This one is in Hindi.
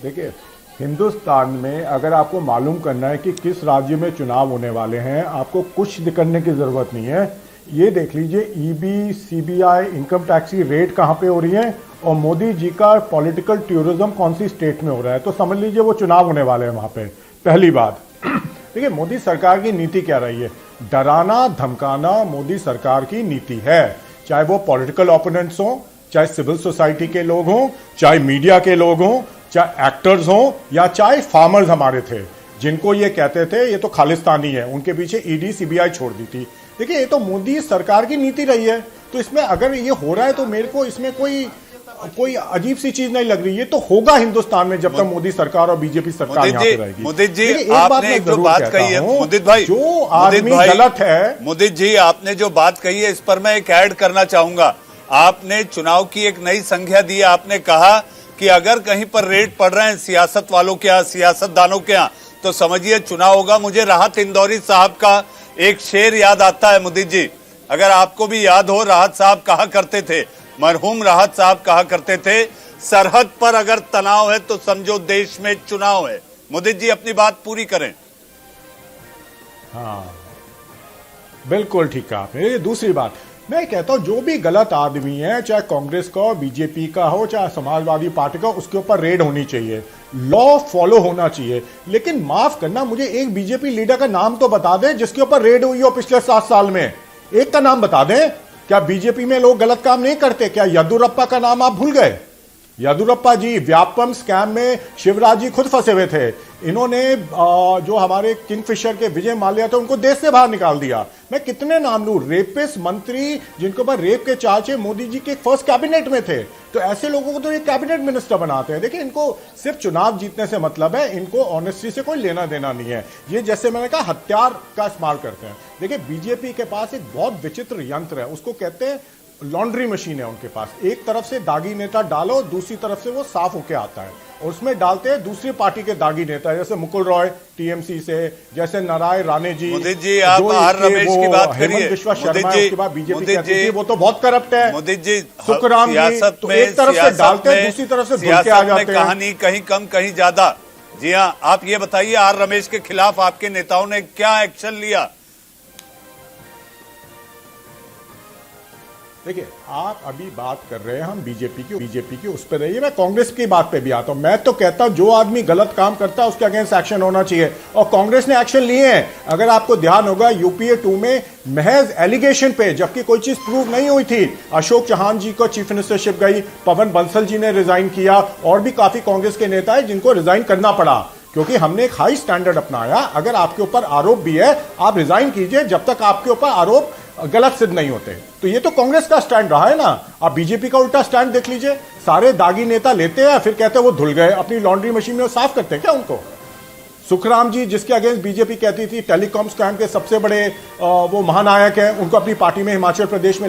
देखिए, हिंदुस्तान में अगर आपको मालूम करना है कि किस राज्य में चुनाव होने वाले हैं, आपको कुछ करने की जरूरत नहीं है। ये देख लीजिए ईबी, सीबीआई, इनकम टैक्स की रेड कहाँ पे हो रही है और मोदी जी का पॉलिटिकल टूरिज्म कौन सी स्टेट में हो रहा है, तो समझ लीजिए वो चुनाव होने वाले हैं वहां पे। पहली बात देखिए, मोदी सरकार की नीति क्या रही है? डराना धमकाना मोदी सरकार की नीति है। चाहे वो पॉलिटिकल ओपोनेंट्स हों, चाहे सिविल सोसाइटी के लोग हों, चाहे मीडिया के लोग हों, चाहे एक्टर्स हों, या चाहे फार्मर्स हमारे थे जिनको ये कहते थे ये तो खालिस्तानी है, उनके पीछे ईडी सीबीआई छोड़ दी थी। देखिए, ये तो मोदी सरकार की नीति रही है। तो इसमें अगर ये हो रहा है तो मेरे को इसमें कोई अजीब सी चीज नहीं लग रही। ये तो होगा हिंदुस्तान में जब तक मोदी सरकार और बीजेपी सरकार यहाँ पे रहेगी। मुदित जी, आपने जो बात कही है, मुदित भाई, जो आदमी गलत है, मुदित जी आपने जो बात कही है इस पर मैं एक ऐड करना चाहूंगा। आपने चुनाव की एक नई संज्ञा दी। आपने कहा कि अगर कहीं पर रेड पड़ रहे हैं सियासत वालों के यहाँ, सियासतदानों के यहाँ, तो समझिए चुनाव होगा। मुझे राहत इंदौरी साहब का एक शेर याद आता है मुदित जी, अगर आपको भी याद हो। राहत साहब कहा करते थे, मरहूम राहत साहब कहा करते थे, सरहद पर अगर तनाव है तो समझो देश में चुनाव है। मुदित जी अपनी बात पूरी करें। हाँ, बिल्कुल ठीक कहा आपने। दूसरी बात मैं कहता हूं, जो भी गलत आदमी है, चाहे कांग्रेस का हो, बीजेपी का हो, चाहे समाजवादी पार्टी का, उसके ऊपर रेड होनी चाहिए, लॉ फॉलो होना चाहिए। लेकिन माफ करना, मुझे एक बीजेपी लीडर का नाम तो बता दें जिसके ऊपर रेड हुई हो पिछले 7 साल में। एक का नाम बता दें। क्या बीजेपी में लोग गलत काम नहीं करते? क्या येदियुरप्पा का नाम आप भूल गए? येदियुरप्पा जी व्यापम स्कैम में शिवराज जी खुद फंसे हुए थे। इन्होंने जो हमारे किंगफिशर के विजय माल्या थे उनको देश से बाहर निकाल दिया। मैं कितने नाम लूं, रेपिस्ट मंत्री जिनके ऊपर रेप के चार्ज मोदी जी के फर्स्ट कैबिनेट में थे। तो ऐसे लोगों को तो ये कैबिनेट मिनिस्टर बनाते हैं। देखिए, इनको सिर्फ चुनाव जीतने से मतलब है, इनको ऑनेस्टी से कोई लेना देना नहीं है। ये जैसे मैंने कहा हथियार का इस्तेमाल करते हैं। देखिए, बीजेपी के पास एक बहुत विचित्र यंत्र है, उसको कहते हैं लॉन्ड्री मशीन है उनके पास। एक तरफ से दागी नेता डालो, दूसरी तरफ से वो साफ होके आता है, और उसमें डालते हैं दूसरी पार्टी के दागी नेता, जैसे मुकुल रॉय टीएमसी से, जैसे नारायण राणे जी, मुदित जी आप आर रमेश की बात करिए। हेमंत विश्वा शर्मा, उसके बाद बीजेपी कहती थी वो तो बहुत करप्ट है। मुदित जी, सुखराम जी, तो एक तरफ से डालते हैं, दूसरी तरफ से भूल के आ जाते हैं। कहानी कहीं कम कहीं ज्यादा। जी हाँ, आप ये बताइए, आर रमेश के खिलाफ आपके नेताओं ने क्या एक्शन लिया? देखिए, आप अभी बात कर रहे हैं हम बीजेपी की, उस पर रहिए। मैं कांग्रेस की बात पे भी आता हूं। मैं तो कहता हूं जो आदमी गलत काम करता है उसके अगेंस्ट एक्शन होना चाहिए, और कांग्रेस ने एक्शन लिए हैं। अगर आपको ध्यान होगा, यूपीए 2 में महज एलिगेशन पे, जबकि कोई चीज प्रूव नहीं हुई थी, अशोक चौहान जी को चीफ मिनिस्टरशिप गई, पवन बंसल जी ने रिजाइन किया, और भी काफी कांग्रेस के नेता है जिनको रिजाइन करना पड़ा, क्योंकि हमने एक हाई स्टैंडर्ड अपनाया। अगर आपके ऊपर आरोप भी है, आप रिजाइन कीजिए जब तक आपके ऊपर आरोप गलत सिद्ध नहीं होते। तो ये तो कांग्रेस का स्टैंड रहा है ना। आप बीजेपी का उल्टा स्टैंड देख लीजिए। सारे दागी नेता लेते हैं, फिर कहते हैं वो धुल गए, अपनी लॉन्ड्री मशीन में वो साफ करते हैं क्या उनको? सुखराम जी, जिसके अगेंस्ट बीजेपी कहती थी टेलीकॉम स्कैम के सबसे बड़े वो महानायक हैं, उनको अपनी पार्टी में हिमाचल प्रदेश में